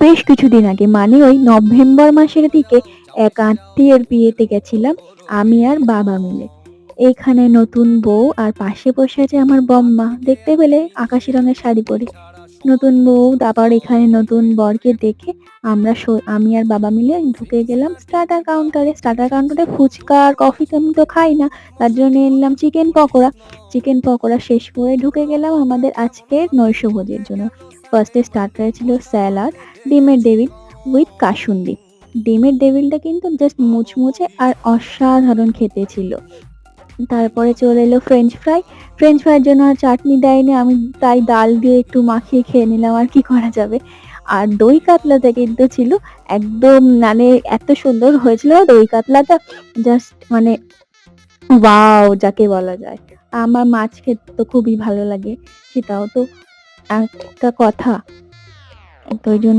বেশ কিছুদিন আগে, মানে ওই নভেম্বর মাসের দিকে এক আত্মীয়ের বিয়েতে গেছিলাম আমি আর বাবা মিলে। এইখানে নতুন বউ আর পাশে বসে আছে আমার বম্মা, দেখতে পেলে আকাশি রঙের শাড়ি পরে। নতুন বউ, তারপর এখানে নতুন বরকে দেখে আমি আর বাবা মিলে ঢুকে গেলাম স্টার্টার কাউন্টারে। ফুচকা আর কফি তো আমি তো খাই না, তার জন্য নিয়ে নিলাম চিকেন পকোড়া। চিকেন পকোড়া শেষ করে ঢুকে গেলাম আমাদের আজকের নৈশভোজের জন্য। ফার্স্টে স্টার্টারে ছিল স্যালাড, ডিমের ডেভিল উইথ কাসুন্দি। ডিমের ডেভিলটা কিন্তু জাস্ট মুচমুচে আর অসাধারণ খেতে ছিল। তারপরে চলে এলো ফ্রেঞ্চ ফ্রাই। ফ্রেঞ্চ ফ্রাইয়ের জন্য আর চাটনি দেয়নি, আমি তাই ডাল দিয়ে একটু মাখিয়ে খেয়ে নিলাম, আর কি করা যাবে। আর দই কাতলাটা কিন্তু ছিল একদম, মানে এত সুন্দর হয়েছিল দই কাতলাটা, জাস্ট মানে ওয়াও যাকে বলা যায়। আমার মাছ খেতে তো খুবই ভালো লাগে, সেটাও তো একটা কথা। তো ওই জন্য